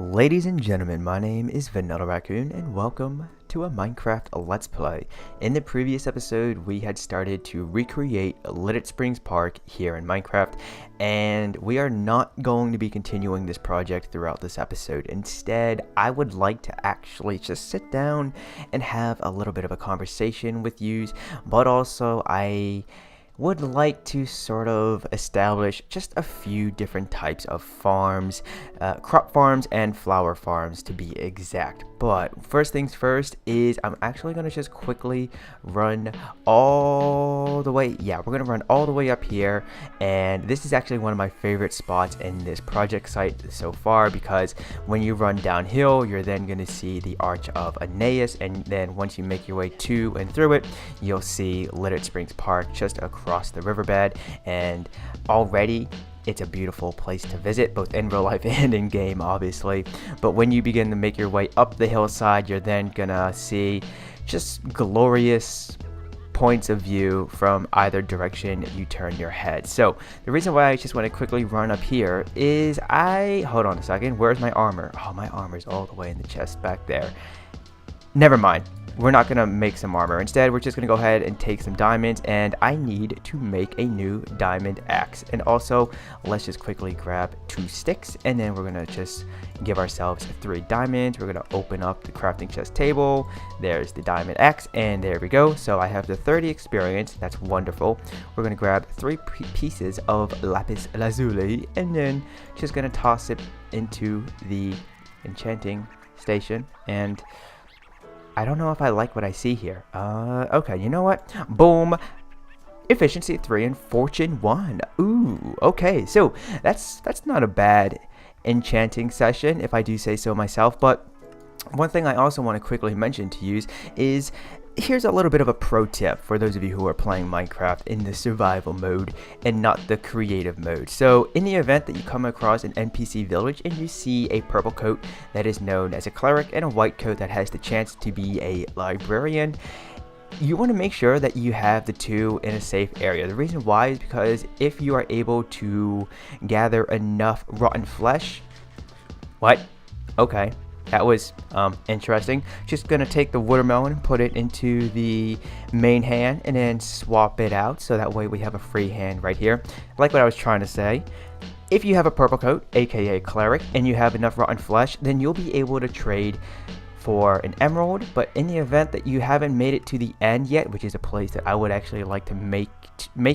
Ladies and gentlemen, my name is Vanillaraccoon and welcome to a Minecraft Let's Play. In the previous episode, we had started to recreate Littered Springs Park here in Minecraft, and we are not going to be continuing this project throughout this episode. Instead, I would like to actually just sit down and have a little bit of a conversation with you, but also I would like to sort of establish just a few different types of farms, crop farms and flower farms to be exact. But first things first is I'm actually going to just quickly run all the way, we're going to run all the way up here, and this is actually one of my favorite spots in this project site so far, because when you run downhill, you're then going to see the Arch of Aeneas, and then once you make your way to and through it, you'll see Littered Springs Park just across the riverbed, and already it's a beautiful place to visit, both in real life and in game, obviously. But when you begin to make your way up the hillside, you're then gonna see just glorious points of view from either direction you turn your head. So the reason why I just want to quickly run up here is hold on a second, where's my armor? Oh, my armor's all the way in the chest back there. Never mind. We're not going to make some armor. Instead, we're just going to go ahead and take some diamonds, and I need to make a new diamond axe. And also, let's just quickly grab 2 sticks, and then we're going to just give ourselves 3 diamonds. We're going to open up the crafting chest table. There's the diamond axe, and there we go. So I have the 30 experience. That's wonderful. We're going to grab 3 pieces of lapis lazuli, and then just going to toss it into the enchanting station. And I don't know if I like what I see here. Okay, you know what? Boom. Efficiency 3 and fortune 1. Ooh, okay. So that's not a bad enchanting session, if I do say so myself. But one thing I also want to quickly mention to you is here's a little bit of a pro tip for those of you who are playing Minecraft in the survival mode and not the creative mode. So in the event that you come across an NPC village and you see a purple coat that is known as a cleric and a white coat that has the chance to be a librarian, you want to make sure that you have the two in a safe area. The reason why is because if you are able to gather enough rotten flesh... What? Okay. That was interesting. Just gonna take the watermelon and put it into the main hand and then swap it out, so that way we have a free hand right here. Like what I was trying to say, if you have a purple coat, aka cleric, and you have enough rotten flesh, then you'll be able to trade for an emerald. But in the event that you haven't made it to the end yet, which is a place that I would actually like to make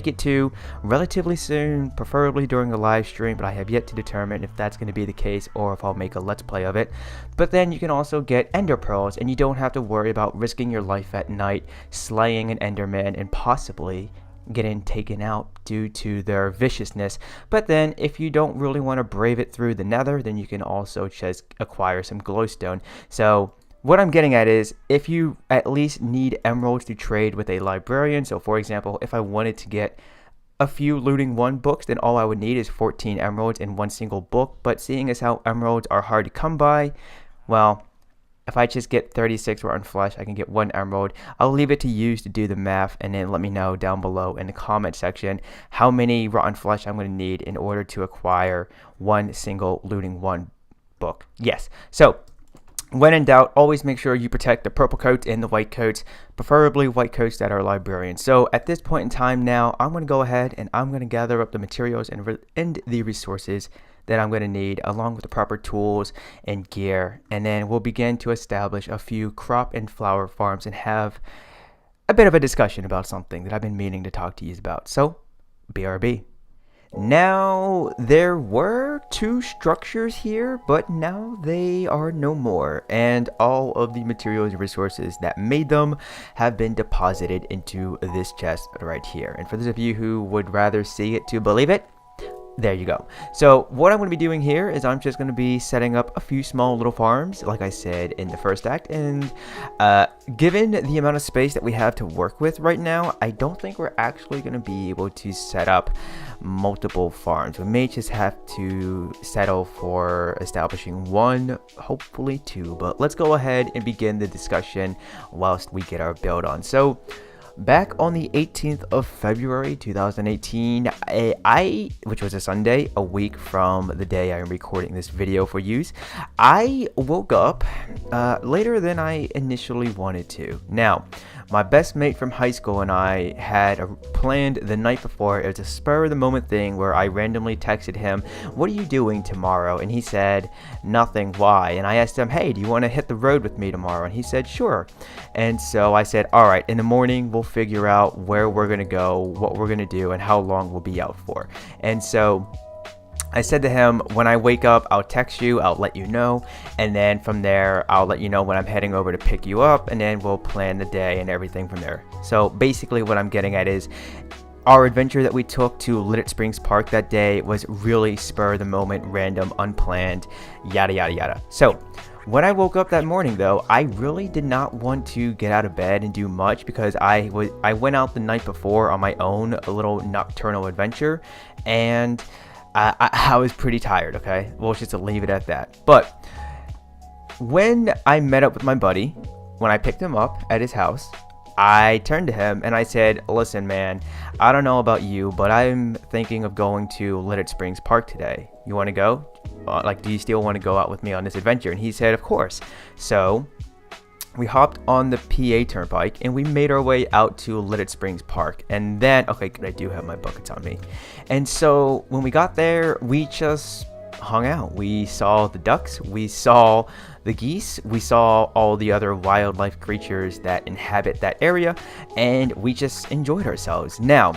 it to relatively soon, preferably during a live stream, but I have yet to determine if that's going to be the case or if I'll make a let's play of it. But then you can also get ender pearls, and you don't have to worry about risking your life at night, slaying an enderman, and possibly getting taken out due to their viciousness. But then if you don't really want to brave it through the nether, then you can also just acquire some glowstone. So what I'm getting at is, if you at least need emeralds to trade with a librarian, so for example, if I wanted to get a few looting 1 books, then all I would need is 14 emeralds in 1 single book. But seeing as how emeralds are hard to come by, well, if I just get 36 rotten flesh, I can get 1 emerald. I'll leave it to you to do the math, and then let me know down below in the comment section how many rotten flesh I'm going to need in order to acquire 1 single looting 1 book. Yes, so when in doubt, always make sure you protect the purple coats and the white coats, preferably white coats that are librarians. So at this point in time now, I'm going to go ahead and I'm going to gather up the materials and the resources that I'm going to need, along with the proper tools and gear, and then we'll begin to establish a few crop and flower farms and have a bit of a discussion about something that I've been meaning to talk to you about. So BRB. Now, there were 2 structures here, but now they are no more, and all of the materials and resources that made them have been deposited into this chest right here. And for those of you who would rather see it to believe it, there you go. So what I'm going to be doing here is I'm just going to be setting up a few small little farms, like I said in the first act. And given the amount of space that we have to work with right now, I don't think we're actually going to be able to set up multiple farms. We may just have to settle for establishing 1, hopefully 2. But let's go ahead and begin the discussion whilst we get our build on. So Back on the 18th of February 2018, which was a Sunday, a week from the day I'm recording this video for use, I woke up later than I initially wanted to. Now, my best mate from high school and I had planned the night before. It was a spur of the moment thing where I randomly texted him, "What are you doing tomorrow?" And he said, "Nothing, why?" And I asked him, "Hey, do you want to hit the road with me tomorrow?" And he said, "Sure." And so I said, "All right, in the morning we'll figure out where we're gonna go, what we're gonna do, and how long we'll be out for." And so I said to him, "When I wake up, I'll text you, I'll let you know, and then from there, I'll let you know when I'm heading over to pick you up, and then we'll plan the day and everything from there." So basically what I'm getting at is, our adventure that we took to Little Springs Park that day was really spur of the moment, random, unplanned, yada yada yada. So when I woke up that morning though, I really did not want to get out of bed and do much because I went out the night before on my own, a little nocturnal adventure, and I was pretty tired, okay? We'll just leave it at that. But when I met up with my buddy, when I picked him up at his house, I turned to him and I said, "Listen, man, I don't know about you, but I'm thinking of going to Little Springs Park today. You want to go? Do you still want to go out with me on this adventure?" And he said, "Of course." So we hopped on the PA Turnpike and we made our way out to Little Springs Park. And then, okay, good, I do have my buckets on me. And so when we got there, we just hung out. We saw the ducks, we saw the geese, we saw all the other wildlife creatures that inhabit that area, and we just enjoyed ourselves. Now,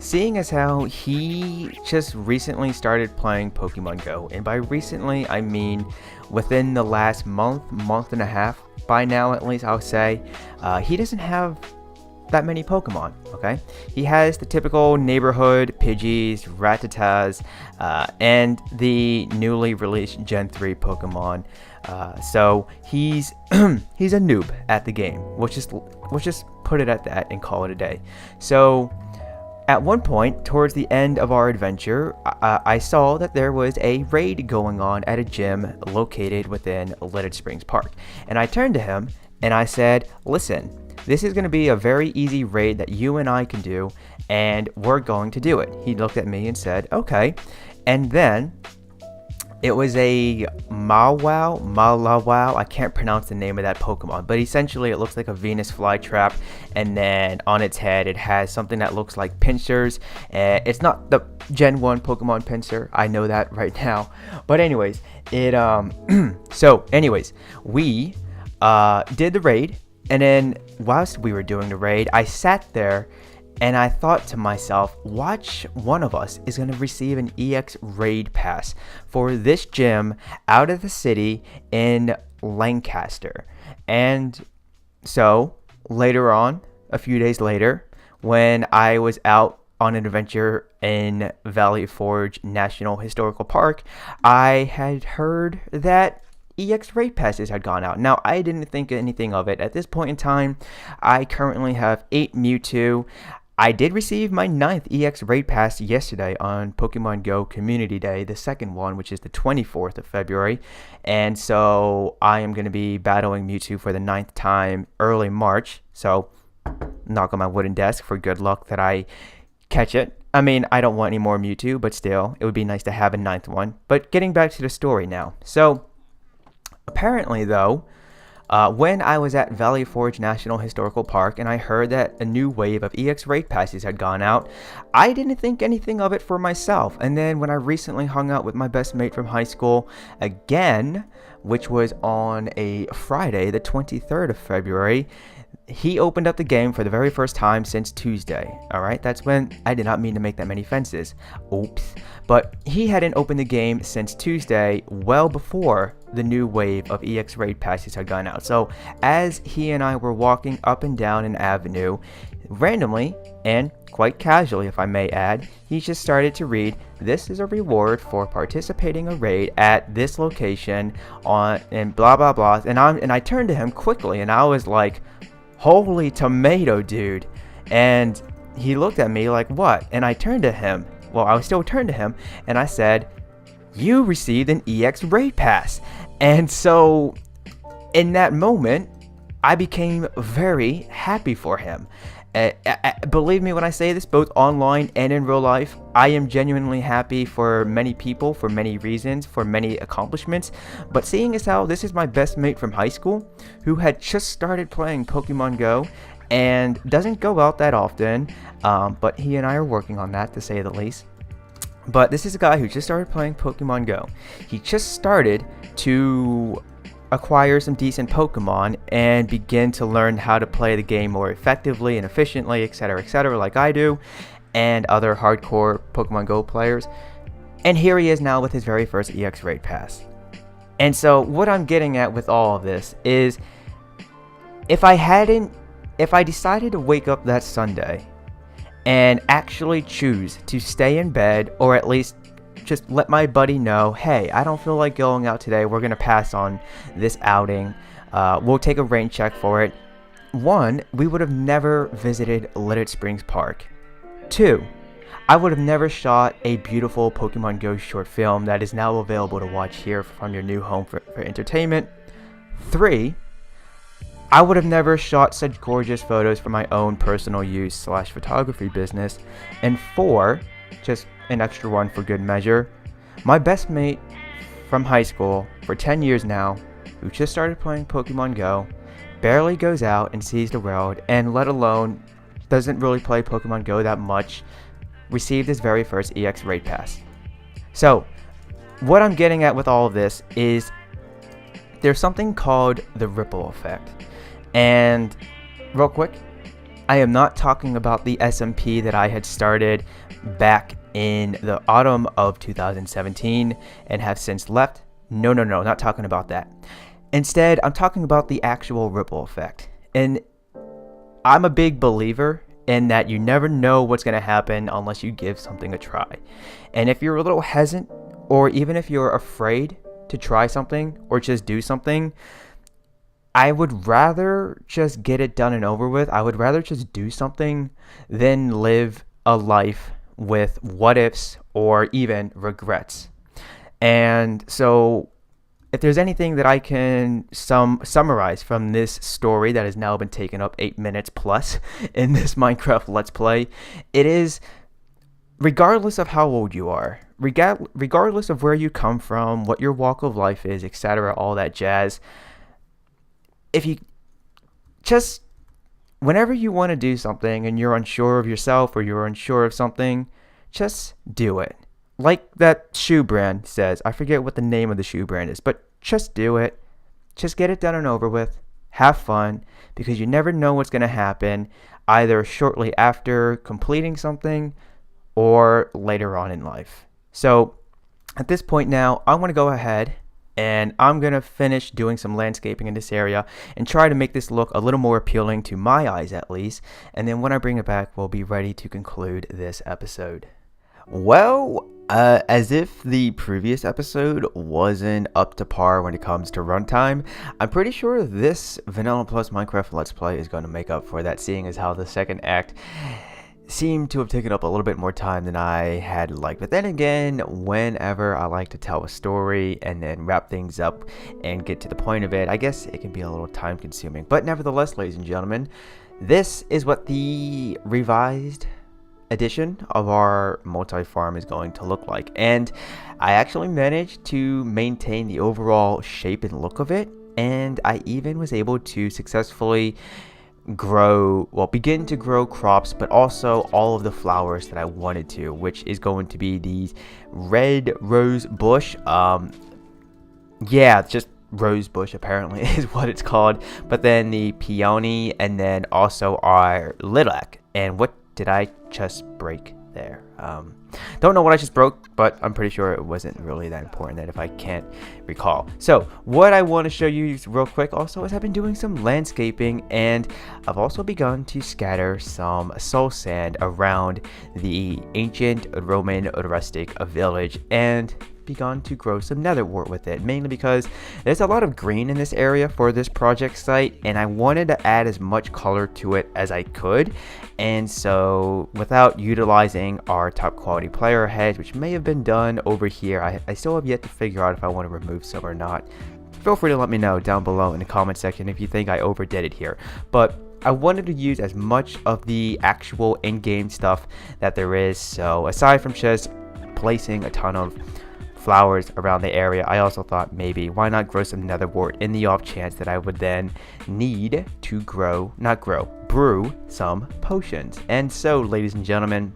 seeing as how he just recently started playing Pokemon Go, and by recently I mean within the last month and a half, by now at least I'll say, he doesn't have that many Pokemon, okay? He has the typical neighborhood Pidgeys, Rattatas, and the newly released Gen 3 Pokemon. So he's he's a noob at the game. We'll just put it at that and call it a day. So at one point, towards the end of our adventure, I saw that there was a raid going on at a gym located within Little Springs Park. And I turned to him and I said, "Listen, this is going to be a very easy raid that you and I can do, and we're going to do it." He looked at me and said, "Okay." And then it was a Malawau. I can't pronounce the name of that Pokemon, but essentially it looks like a Venus flytrap, and then on its head it has something that looks like pincers. It's not the Gen 1 Pokemon Pinsir, I know that right now, but anyways, it so anyways, we did the raid, and then whilst we were doing the raid, I sat there and I thought to myself, watch one of us is going to receive an EX raid pass for this gym out of the city in Lancaster. And so later on, a few days later, when I was out on an adventure in Valley Forge National Historical Park, I had heard that EX raid passes had gone out. Now, I didn't think anything of it. At this point in time, I currently have 8 Mewtwo. I did receive my 9th EX raid pass yesterday on Pokemon Go Community Day, the second one, which is the 24th of February. And so I am going to be battling Mewtwo for the 9th time early March. So knock on my wooden desk for good luck that I catch it. I mean, I don't want any more Mewtwo, but still, it would be nice to have a 9th one. But getting back to the story now. So apparently, though, when I was at Valley Forge National Historical Park and I heard that a new wave of EX raid passes had gone out, I didn't think anything of it for myself. And then when I recently hung out with my best mate from high school again, which was on a Friday, the 23rd of February, he opened up the game for the very first time since Tuesday. Alright, that's when I did not mean to make that many fences. Oops. But he hadn't opened the game since Tuesday, well before the new wave of EX raid passes had gone out. So as he and I were walking up and down an avenue, randomly, and quite casually if I may add, he just started to read, "This is a reward for participating in a raid at this location on," and blah blah blah. And I turned to him quickly and I was like, "Holy tomato, dude." And he looked at me like, "What?" And I turned to him. Well, I was still turned to him and I said, "You received an EX raid pass." And so in that moment, I became very happy for him. Believe me when I say this, both online and in real life, I am genuinely happy for many people, for many reasons, for many accomplishments. But seeing as how this is my best mate from high school, who had just started playing Pokemon Go and doesn't go out that often, but he and I are working on that, to say the least. But this is a guy who just started playing Pokemon Go. He just started to acquire some decent Pokemon and begin to learn how to play the game more effectively and efficiently, etc., like I do, and other hardcore Pokemon Go players. And here he is now with his very first EX Raid Pass. And so what I'm getting at with all of this is, if I decided to wake up that Sunday and actually choose to stay in bed, or at least just let my buddy know, hey, I don't feel like going out today, we're going to pass on this outing, we'll take a rain check for it. 1, we would have never visited Littered Springs Park. 2, I would have never shot a beautiful Pokemon Go short film that is now available to watch here from your new home for entertainment. 3, I would have never shot such gorgeous photos for my own personal use / photography business. And 4, just an extra one for good measure, my best mate from high school for 10 years now, who just started playing Pokemon Go, barely goes out and sees the world, and let alone doesn't really play Pokemon Go that much, received his very first EX Raid Pass. So what I'm getting at with all of this is, there's something called the ripple effect. And real quick, I am not talking about the SMP that I had started back in the autumn of 2017 and have since left. No, not talking about that. Instead, I'm talking about the actual ripple effect. And I'm a big believer in that you never know what's going to happen unless you give something a try. And if you're a little hesitant, or even if you're afraid to try something or just do something, I would rather just get it done and over with. I would rather just do something than live a life with what ifs or even regrets. And so if there's anything that I can summarize from this story that has now been taken up 8 minutes plus in this Minecraft Let's Play, it is, regardless of how old you are, regardless of where you come from, what your walk of life is, etc., all that jazz, if you just, whenever you want to do something and you're unsure of yourself or you're unsure of something, just do it. Like that shoe brand says, I forget what the name of the shoe brand is, but just do it. Just get it done and over with. Have fun, because you never know what's going to happen, either shortly after completing something or later on in life. So at this point now, I want to go ahead and I'm going to finish doing some landscaping in this area and try to make this look a little more appealing to my eyes at least. And then when I bring it back, we'll be ready to conclude this episode. Well, as if the previous episode wasn't up to par when it comes to runtime, I'm pretty sure this Vanilla Plus Minecraft Let's Play is going to make up for that, seeing as how the second act seemed to have taken up a little bit more time than I had liked. But then again, whenever I like to tell a story and then wrap things up and get to the point of it, I guess it can be a little time consuming. But nevertheless, ladies and gentlemen, this is what the revised edition of our multi-farm is going to look like. And I actually managed to maintain the overall shape and look of it, and I even was able to successfully begin to grow crops, but also all of the flowers that I wanted to, which is going to be these red rose bush. Just rose bush apparently is what it's called, but then the peony, and then also our lilac. And what did I just break there? Don't know what I just broke, but I'm pretty sure it wasn't really that important that if I can't recall. So what I want to show you real quick also is I've been doing some landscaping, and I've also begun to scatter some soul sand around the ancient Roman rustic village and begun to grow some nether wart with it, mainly because there's a lot of green in this area for this project site, and I wanted to add as much color to it as I could. And so without utilizing our top quality player heads, which may have been done over here, I still have yet to figure out if I want to remove some or not. feel free to let me know down below in the comment section if you think I overdid it here. But I wanted to use as much of the actual in-game stuff that there is. So aside from just placing a ton of flowers around the area, I also thought maybe why not grow some nether wart in the off chance that I would then need to brew some potions. And so, ladies and gentlemen,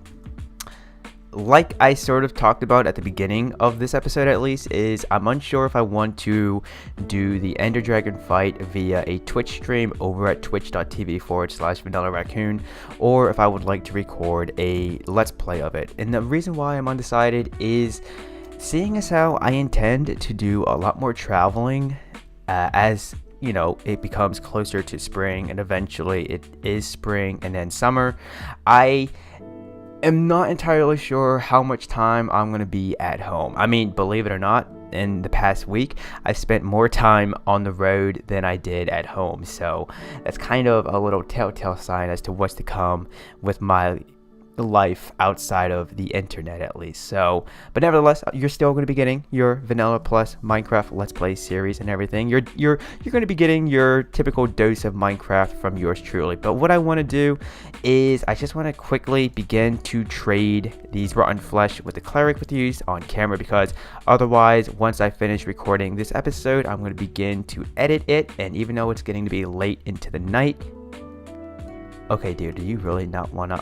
like I sort of talked about at the beginning of this episode, at least, is I'm unsure if I want to do the Ender Dragon fight via a Twitch stream over at twitch.tv/Vanillaraccoon, or if I would like to record a let's play of it. And the reason why I'm undecided is seeing as how I intend to do a lot more traveling as you know, it becomes closer to spring, and eventually it is spring and then summer. I am not entirely sure how much time I'm going to be at home. I mean, believe it or not, in the past week, I've spent more time on the road than I did at home. So that's kind of a little telltale sign as to what's to come with my life outside of the internet, at least. So, but nevertheless, you're still going to be getting your Vanilla plus Minecraft Let's Play series and everything. You're going to be getting your typical dose of Minecraft from yours truly. But what I want to do is I just want to quickly begin to trade these rotten flesh with the cleric with you on camera, because otherwise, once I finish recording this episode, I'm going to begin to edit it, and even though it's getting to be late into the night. Okay, dude, do you really not want to?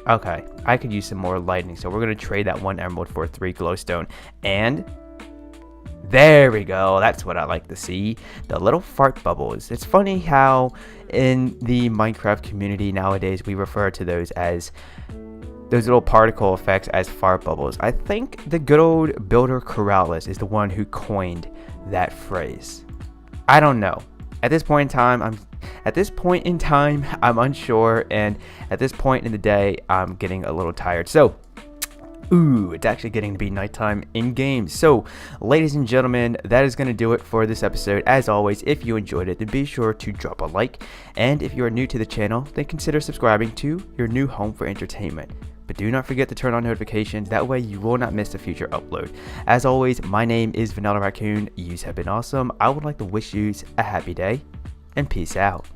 Okay, I could use some more lightning, so we're going to trade that 1 emerald for 3 glowstone. And there we go, that's what I like to see, the little fart bubbles. It's funny how in the Minecraft community nowadays we refer to those little particle effects as fart bubbles. I think the good old Builder Corrales is the one who coined that phrase. I don't know. At this point in time, I'm unsure, and at this point in the day, I'm getting a little tired. So, it's actually getting to be nighttime in game. So, ladies and gentlemen, that is going to do it for this episode. As always, if you enjoyed it, then be sure to drop a like. And if you are new to the channel, then consider subscribing to your new home for entertainment. But do not forget to turn on notifications, that way you will not miss a future upload. As always, my name is Vanillaraccoon. You have been awesome. I would like to wish you a happy day, and peace out.